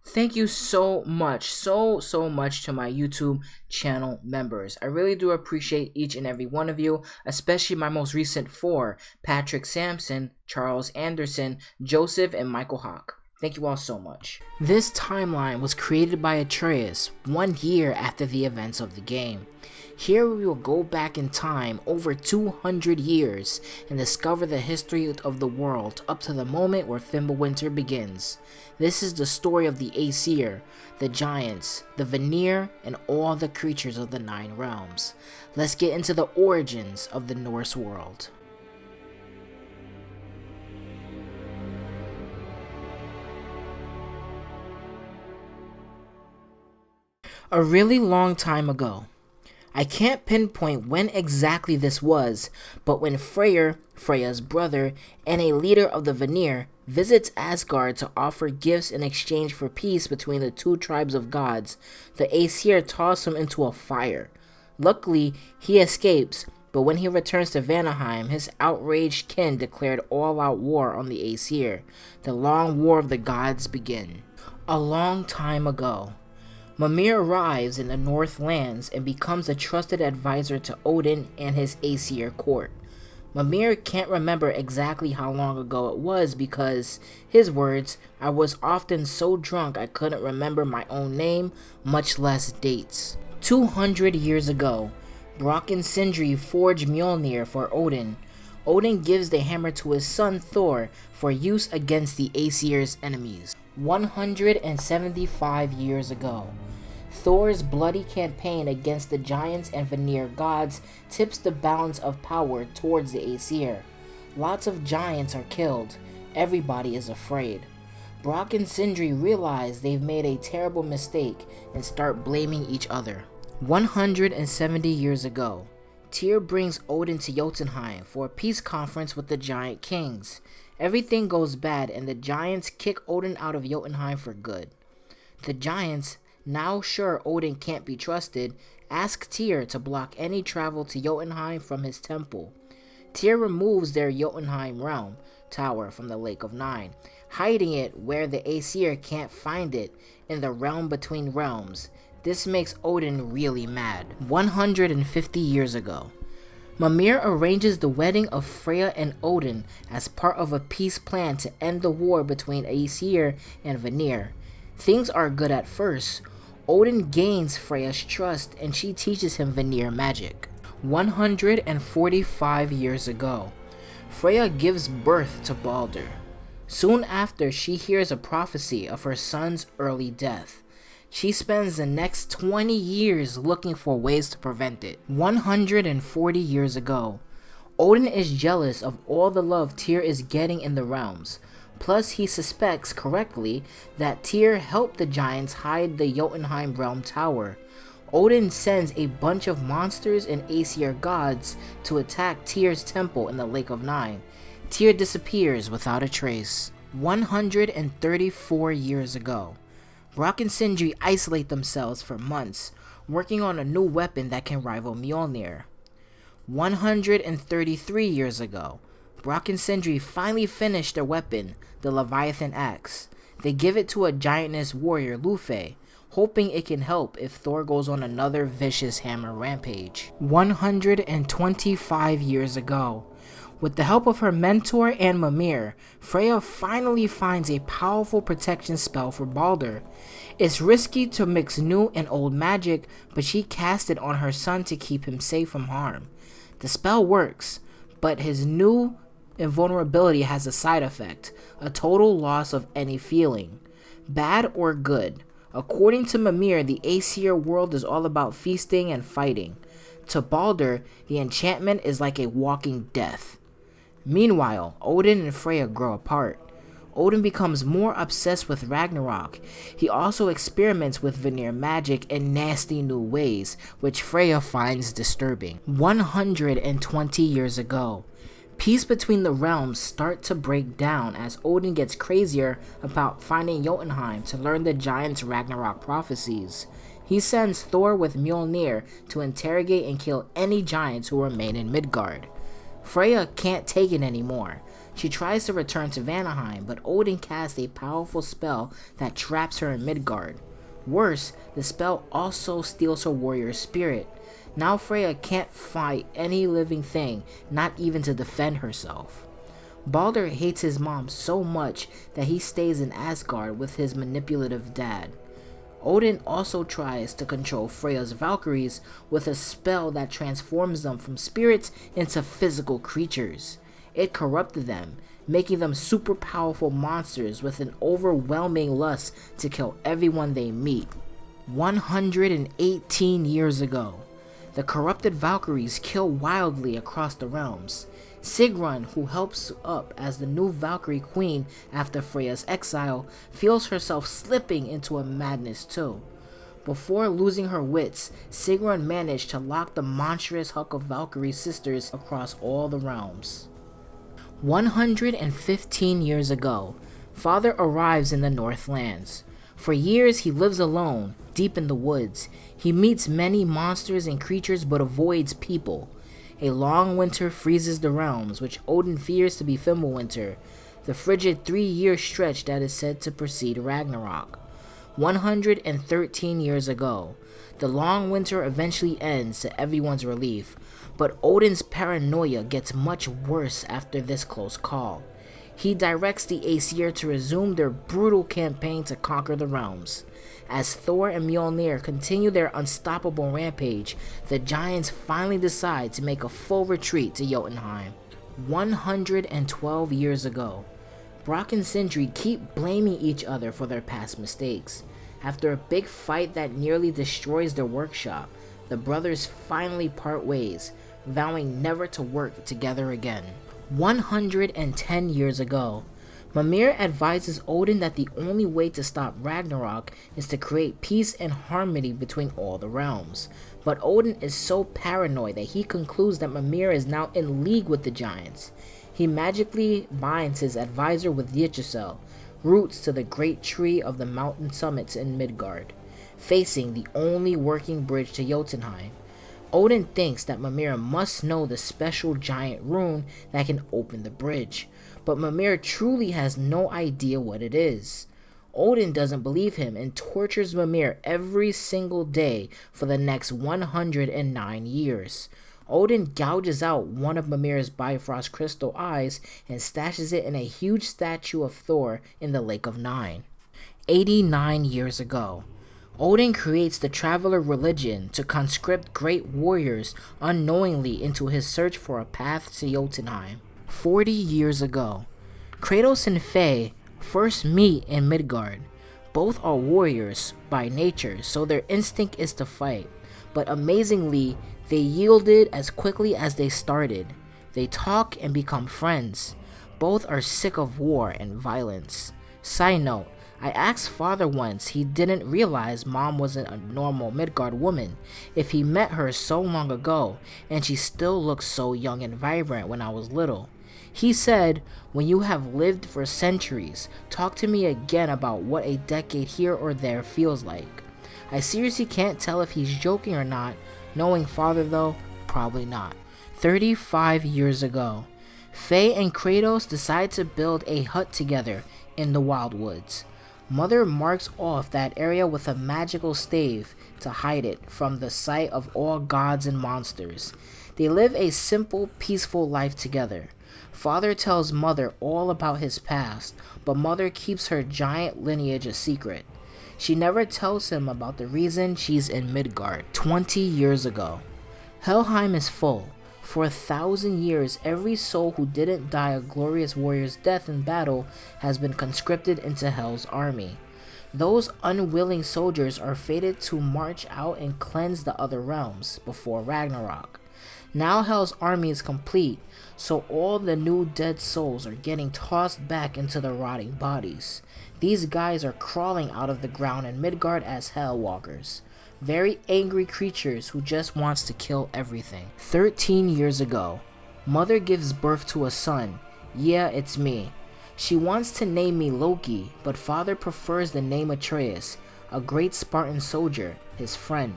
Thank you so much, so much to my YouTube channel members. I really do appreciate each and every one of you, especially my most recent four, Patrick Sampson, Charles Anderson, Joseph, and Michael Hawk. Thank you all so much. This timeline was created by Atreus 1 year after the events of the game. Here we will go back in time over 200 years and discover the history of the world up to the moment where Fimbulwinter begins. This is the story of the Aesir, the giants, the Vanir, and all the creatures of the 9 realms. Let's get into the origins of the Norse world. A really long time ago. I can't pinpoint when exactly this was, but when Freyr, Freya's brother, and a leader of the Vanir, visits Asgard to offer gifts in exchange for peace between the two tribes of gods, the Aesir toss him into a fire. Luckily, he escapes, but when he returns to Jotunheim, his outraged kin declared all-out war on the Aesir. The long war of the gods begin. A long time ago, Mimir arrives in the Northlands and becomes a trusted advisor to Odin and his Aesir court. Mimir can't remember exactly how long ago it was because, his words, I was often so drunk I couldn't remember my own name, much less dates. 200 years ago, Brock and Sindri forge Mjolnir for Odin. Odin gives the hammer to his son Thor for use against the Aesir's enemies. 175 years ago, Thor's bloody campaign against the giants and Vanir gods tips the balance of power towards the Aesir. Lots of giants are killed. Everybody is afraid. Brock and Sindri realize they've made a terrible mistake and start blaming each other. 170 years ago, Tyr brings Odin to Jotunheim for a peace conference with the giant kings. Everything goes bad and the giants kick Odin out of Jotunheim for good. The giants, now sure Odin can't be trusted, ask Tyr to block any travel to Jotunheim from his temple. Tyr removes their Jotunheim realm tower from the Lake of Nine, hiding it where the Aesir can't find it, in the realm between realms. This makes Odin really mad. 150 years ago, Mimir arranges the wedding of Freya and Odin as part of a peace plan to end the war between Aesir and Vanir. Things are good at first. Odin gains Freya's trust and she teaches him Vanir magic. 145 years ago, Freya gives birth to Balder. Soon after, she hears a prophecy of her son's early death. She spends the next 20 years looking for ways to prevent it. 140 years ago, Odin is jealous of all the love Tyr is getting in the realms. Plus, he suspects correctly that Tyr helped the giants hide the Jotunheim realm tower. Odin sends a bunch of monsters and Aesir gods to attack Tyr's temple in the Lake of Nine. Tyr disappears without a trace. 134 years ago, Brock and Sindri isolate themselves for months, working on a new weapon that can rival Mjolnir. 133 years ago, Brock and Sindri finally finish their weapon, the Leviathan Axe. They give it to a giantess warrior, Lufe, hoping it can help if Thor goes on another vicious hammer rampage. 125 years ago, with the help of her mentor and Mimir, Freya finally finds a powerful protection spell for Balder. It's risky to mix new and old magic, but she casts it on her son to keep him safe from harm. The spell works, but his new invulnerability has a side effect, a total loss of any feeling, bad or good. According to Mimir, the Aesir world is all about feasting and fighting. To Balder, the enchantment is like a walking death. Meanwhile, Odin and Freya grow apart. Odin becomes more obsessed with Ragnarok. He also experiments with Vanir magic in nasty new ways, which Freya finds disturbing. 120 years ago, peace between the realms start to break down as Odin gets crazier about finding Jotunheim to learn the giants' Ragnarok prophecies. He sends Thor with Mjolnir to interrogate and kill any giants who remain in Midgard. Freya can't take it anymore. She tries to return to Vanaheim, but Odin casts a powerful spell that traps her in Midgard. Worse, the spell also steals her warrior spirit. Now Freya can't fight any living thing, not even to defend herself. Balder hates his mom so much that he stays in Asgard with his manipulative dad. Odin also tries to control Freya's Valkyries with a spell that transforms them from spirits into physical creatures. It corrupted them, making them super powerful monsters with an overwhelming lust to kill everyone they meet. 118 years ago, the corrupted Valkyries kill wildly across the realms. Sigrun, who helps up as the new Valkyrie queen after Freya's exile, feels herself slipping into a madness too. Before losing her wits, Sigrun managed to lock the monstrous huck of Valkyrie sisters across all the realms. 115 years ago, Father arrives in the Northlands. For years he lives alone, deep in the woods. He meets many monsters and creatures but avoids people. A long winter freezes the realms, which Odin fears to be Fimbulwinter, the frigid 3-year stretch that is said to precede Ragnarok. 113 years ago, the long winter eventually ends to everyone's relief, but Odin's paranoia gets much worse after this close call. He directs the Aesir to resume their brutal campaign to conquer the realms. As Thor and Mjolnir continue their unstoppable rampage, the giants finally decide to make a full retreat to Jotunheim. 112 years ago, Brock and Sindri keep blaming each other for their past mistakes. After a big fight that nearly destroys their workshop, the brothers finally part ways, vowing never to work together again. 110 years ago, Mimir advises Odin that the only way to stop Ragnarok is to create peace and harmony between all the realms. But Odin is so paranoid that he concludes that Mimir is now in league with the giants. He magically binds his advisor with Yggdrasil, roots to the great tree of the mountain summits in Midgard, facing the only working bridge to Jotunheim. Odin thinks that Mimir must know the special giant rune that can open the bridge, but Mimir truly has no idea what it is. Odin doesn't believe him and tortures Mimir every single day for the next 109 years. Odin gouges out one of Mimir's Bifrost crystal eyes and stashes it in a huge statue of Thor in the Lake of Nine. 89 years ago, Odin creates the Traveler religion to conscript great warriors unknowingly into his search for a path to Jotunheim. 40 years ago, Kratos and Faye first meet in Midgard. Both are warriors by nature, so their instinct is to fight, but amazingly, they yielded as quickly as they started. They talk and become friends. Both are sick of war and violence. Side note, I asked Father once he didn't realize Mom wasn't a normal Midgard woman if he met her so long ago and she still looked so young and vibrant when I was little. He said, when you have lived for centuries, talk to me again about what a decade here or there feels like. I seriously can't tell if he's joking or not. Knowing Father though, probably not. 35 years ago, Faye and Kratos decide to build a hut together in the Wildwoods. Mother marks off that area with a magical stave to hide it from the sight of all gods and monsters. They live a simple, peaceful life together. Father tells Mother all about his past, but Mother keeps her giant lineage a secret. She never tells him about the reason she's in Midgard. 20 years ago, Helheim is full. For 1,000 years, every soul who didn't die a glorious warrior's death in battle has been conscripted into Hell's army. Those unwilling soldiers are fated to march out and cleanse the other realms before Ragnarok. Now Hell's army is complete, so all the new dead souls are getting tossed back into the rotting bodies. These guys are crawling out of the ground in Midgard as Hellwalkers. Very angry creatures who just wants to kill everything. 13 years ago, Mother gives birth to a son. Yeah, it's me. She wants to name me Loki, but Father prefers the name Atreus, a great Spartan soldier, his friend.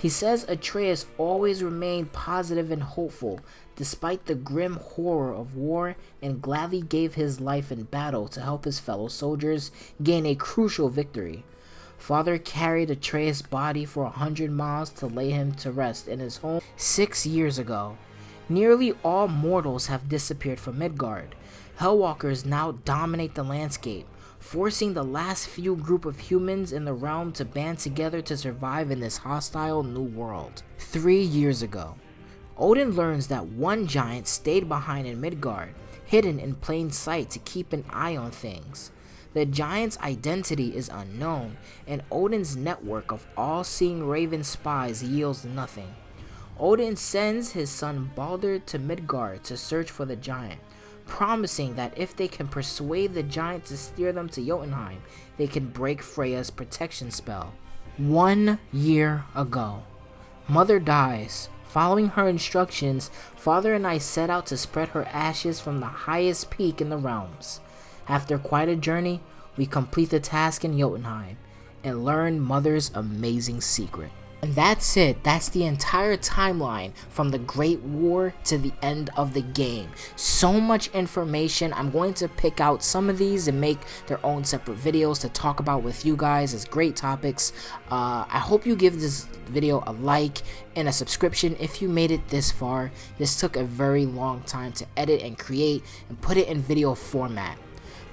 He says Atreus always remained positive and hopeful despite the grim horror of war, and gladly gave his life in battle to help his fellow soldiers gain a crucial victory. Father carried Atreus' body for 100 miles to lay him to rest in his home 6 years ago. Nearly all mortals have disappeared from Midgard. Hellwalkers now dominate the landscape, forcing the last few group of humans in the realm to band together to survive in this hostile new world. 3 years ago, Odin learns that one giant stayed behind in Midgard, hidden in plain sight to keep an eye on things. The giant's identity is unknown, and Odin's network of all-seeing raven spies yields nothing. Odin sends his son Balder to Midgard to search for the giant, promising that if they can persuade the giant to steer them to Jotunheim, they can break Freya's protection spell. 1 year ago, Mother dies. Following her instructions, Father and I set out to spread her ashes from the highest peak in the realms. After quite a journey, we complete the task in Jotunheim and learn Mother's amazing secret. And that's it. That's the entire timeline from the Great War to the end of the game. So much information. I'm going to pick out some of these and make their own separate videos to talk about with you guys as great topics. I hope you give this video a like and a subscription if you made it this far. This took a very long time to edit and create and put it in video format.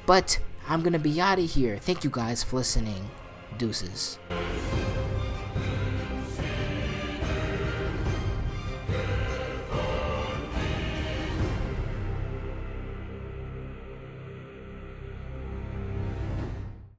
But I'm going to be out of here. Thank you guys for listening. Deuces.